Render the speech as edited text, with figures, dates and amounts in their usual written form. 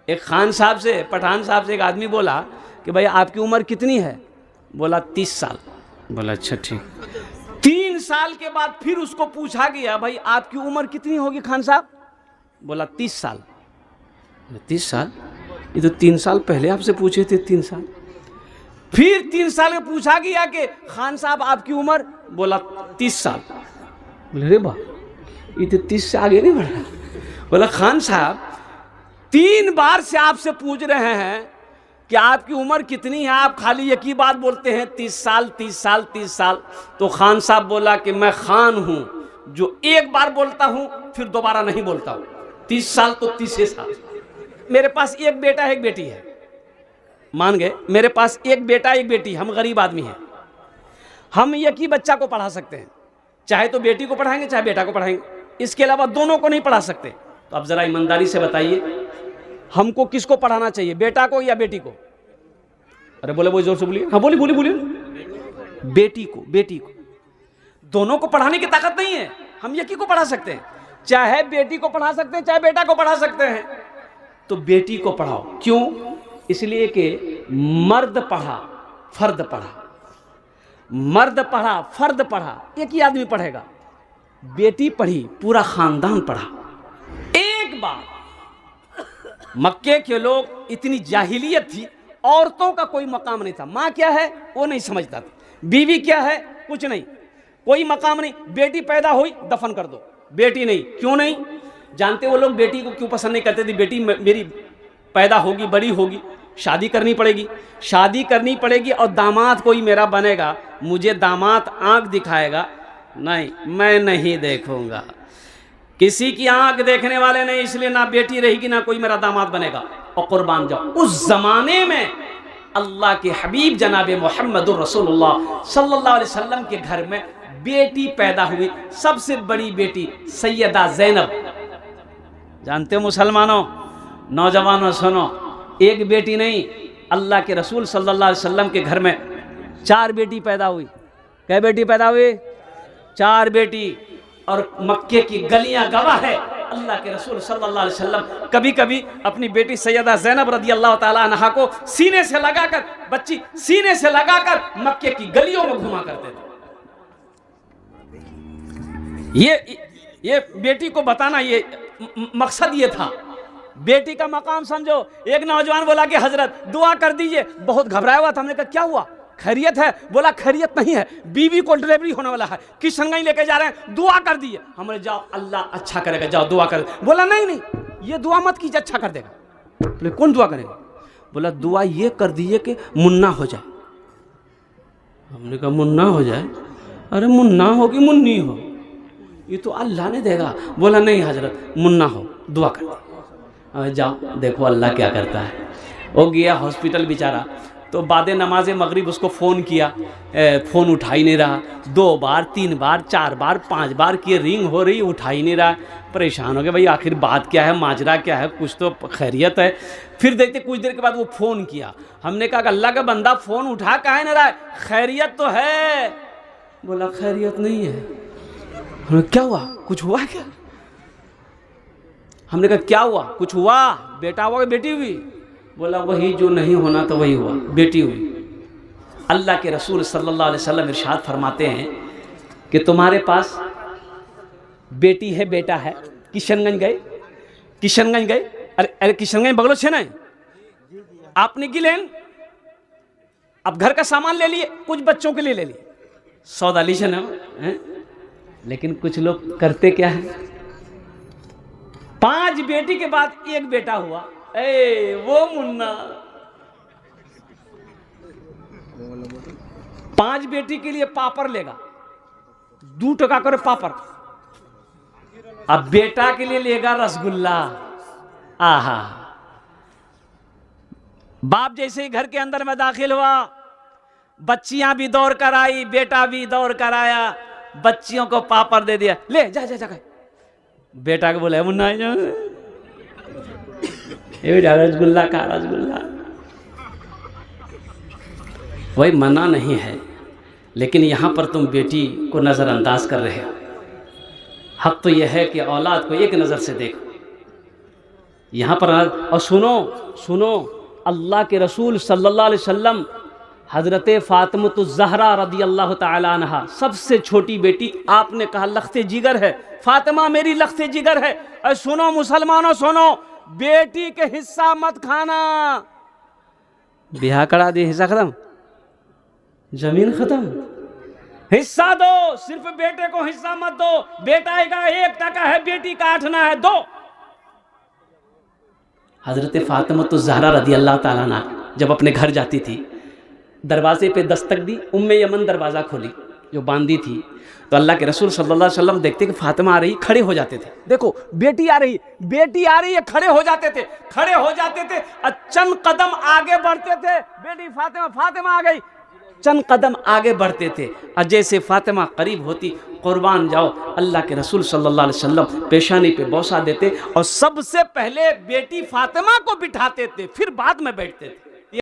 एक खान साहब से, पठान साहब से एक आदमी बोला कि भाई आपकी उम्र कितनी है? बोला 30 साल। बोला अच्छा ठीक। 3 साल के बाद फिर उसको पूछा गया भाई आपकी उम्र कितनी होगी खान साहब? बोला 30 साल। 30 साल? ये तो 3 साल पहले आपसे पूछे थे। 3 साल। फिर 3 साल में पूछा गया कि खान साहब आपकी उम्र? बोला 30 साल। बोले रे बा ये तो 30 से आगे नहीं बढ़ा। बोला खान साहब 3 बार से आपसे पूछ रहे हैं कि आपकी उम्र कितनी है, आप खाली एक ही बात बोलते हैं 30 साल 30 साल 30 साल। तो खान साहब बोला कि मैं खान हूं जो एक बार बोलता हूं फिर दोबारा नहीं बोलता हूं। 30 साल तो 30 साल। मेरे पास एक बेटा है एक बेटी है, मान गए? मेरे पास एक बेटा एक बेटी, हम गरीब आदमी हैं। हम एक ही बच्चा को पढ़ा सकते हैं, चाहे तो बेटी को पढ़ाएंगे चाहे बेटा को पढ़ाएंगे, इसके अलावा दोनों को नहीं पढ़ा सकते। तो अब जरा ईमानदारी से बताइए हमको किसको पढ़ाना चाहिए, बेटा को या बेटी को? अरे बोले वो जोर से बोलिए। हाँ बोलिए बोलिए बोलिए। बेटी को, बेटी को। दोनों को पढ़ाने की ताकत नहीं है, हम एक ही को पढ़ा सकते हैं। चाहे बेटी को पढ़ा सकते हैं चाहे बेटा को पढ़ा सकते हैं। तो बेटी को पढ़ाओ। क्यों? इसलिए कि मर्द पढ़ा फर्द पढ़ा, मर्द पढ़ा फर्द पढ़ा, एक ही आदमी पढ़ेगा। बेटी पढ़ी पूरा खानदान पढ़ा। एक बार मक्के के लोग इतनी जाहिलियत थी, औरतों का कोई मकाम नहीं था। माँ क्या है वो नहीं समझता था, बीवी क्या है कुछ नहीं, कोई मकाम नहीं। बेटी पैदा हुई दफन कर दो, बेटी नहीं। क्यों नहीं? जानते वो लोग बेटी को क्यों पसंद नहीं करते थे? बेटी मेरी पैदा होगी बड़ी होगी, शादी करनी पड़ेगी, शादी करनी पड़ेगी और दामाद कोई मेरा बनेगा, मुझे दामाद आंख दिखाएगा, नहीं मैं नहीं देखूंगा। किसी की आंख देखने वाले नहीं, इसलिए ना बेटी रहेगी ना कोई मेरा दामाद बनेगा। और कुर्बान जाओ। उस जमाने में अल्लाह के हबीब जनाब मोहम्मदुर रसूलुल्लाह सल्लल्लाहु अलैहि वसल्लम के घर में बेटी पैदा हुई, सबसे बड़ी बेटी सैयदा ज़ैनब। जानते हो मुसलमानों, नौजवानों सुनो, एक बेटी नहीं, अल्लाह के रसूल सल्लल्लाहु अलैहि वसल्लम के घर में 4 बेटी पैदा हुई। कै बेटी पैदा हुई? 4 बेटी। और मक्के की गलियां गवाह है, अल्लाह के रसूल सल्लल्लाहु अलैहि वसल्लम कभी कभी अपनी बेटी सैयदा ज़ैनब रज़ी अल्लाह ताला अन्हा को सीने से लगाकर, बच्ची सीने से लगाकर मक्के की गलियों में घुमा करते थे। ये बेटी को बताना, ये मकसद ये था। बेटी का मकाम समझो। एक नौजवान बोला कि हजरत दुआ कर दीजिए। बहुत घबराया हुआ था। हमने कहा क्या हुआ, खैरियत है? बोला खैरियत नहीं है, बीवी को डिलीवरी होने वाला है, किशनगंज लेके जा रहे हैं, दुआ कर दिए। हमने जाओ अल्लाह अच्छा करेगा, जाओ दुआ कर। बोला नहीं नहीं ये दुआ मत कीजिए, अच्छा कर देगा। बोले कौन दुआ करेगा? बोला दुआ ये कर दीजिए कि मुन्ना हो जाए। हमने कहा मुन्ना हो जाए? अरे मुन्ना हो कि मुन्नी हो, ये तो अल्लाह ने देगा। बोला नहीं हजरत मुन्ना हो, दुआ कर दे। जाओ देखो अल्लाह क्या करता है। वो गया हॉस्पिटल बेचारा, तो बाद नमाज मगरिब उसको फ़ोन किया, फ़ोन उठा ही नहीं रहा। 2 बार 3 बार 4 बार 5 बार किए, रिंग हो रही, उठा ही नहीं रहा। परेशान हो गए, भाई आखिर बात क्या है, माजरा क्या है, कुछ तो खैरियत है। फिर देखते कुछ देर के बाद वो फ़ोन किया। हमने कहा अल्लाह का बंदा फ़ोन उठा काहे नहीं रहा है, खैरियत तो है? बोला खैरियत नहीं है। हमने क्या हुआ, कुछ हुआ क्या? हमने कहा क्या हुआ, कुछ हुआ? बेटा हुआ कि बेटी हुई? बोला वही जो नहीं होना तो वही हुआ, बेटी हुई। अल्लाह के रसूल सल्लल्लाहु अलैहि वसल्लम इरशाद फरमाते हैं कि तुम्हारे पास बेटी है बेटा है, किशनगंज गए, किशनगंज गए, अरे किशनगंज बगलो छे ना, आपने गिलेन अब घर का सामान ले लिए, कुछ बच्चों के लिए ले लिए, सौदा लीजिए ना। लेकिन कुछ लोग करते क्या है, 5 बेटी के बाद 1 बेटा हुआ, वो मुन्ना 5 बेटी के लिए पापड़ लेगा, 2 टका करे पापड़। अब बेटा के लिए लेगा रसगुल्ला। आहा, बाप जैसे ही घर के अंदर में दाखिल हुआ, बच्चियां भी दौड़ कर आई, बेटा भी दौड़ कर आया, बच्चियों को पापड़ दे दिया, ले जा जा जा। बेटा को बोले मुन्ना रसगुल्ला का रसगुल्ला। वही मना नहीं है, लेकिन यहां पर तुम बेटी को नजरअंदाज कर रहे हो। हक तो यह है कि औलाद को एक नजर से देखो। यहाँ पर और सुनो सुनो, अल्लाह के रसूल सल्लल्लाहु अलैहि वसल्लम हज़रत फ़ातिमतुज़ ज़हरा रदी अल्लाह ताला अन्हा, सबसे छोटी बेटी, आपने कहा लख्ते जिगर है, फातिमा मेरी लख्ते जिगर है। और सुनो मुसलमानों सुनो, बेटी के हिस्सा मत खाना। ब्याह करा दिए, हिस्सा खत्म, जमीन खत्म, हिस्सा दो, सिर्फ बेटे को हिस्सा मत दो। बेटा का 1 टका है, बेटी का 8 आना है, दो। हजरत फातिमा ज़हरा रदी अल्लाह ताला अन्हा जब अपने घर जाती थी, दरवाजे पे दस्तक दी, उम्मे यमन दरवाज़ा खोली जो बांधी थी, तो अल्लाह के रसूल सल्लल्लाहु अलैहि वसल्लम देखते कि फातिमा आ रही, खड़े हो जाते थे। देखो बेटी आ रही, बेटी आ रही है, खड़े हो जाते थे, खड़े हो जाते थे, चंद कदम आगे बढ़ते थे, बेटी फातिमा, फातिमा आ गई, चंद कदम आगे बढ़ते थे। और जैसे फातिमा करीब होती, कुर्बान जाओ, अल्लाह के रसूल सल्लल्लाहु अलैहि वसल्लम पेशानी पे बौसा देते और सबसे पहले बेटी फातिमा को बिठाते थे, फिर बाद में बैठते थे।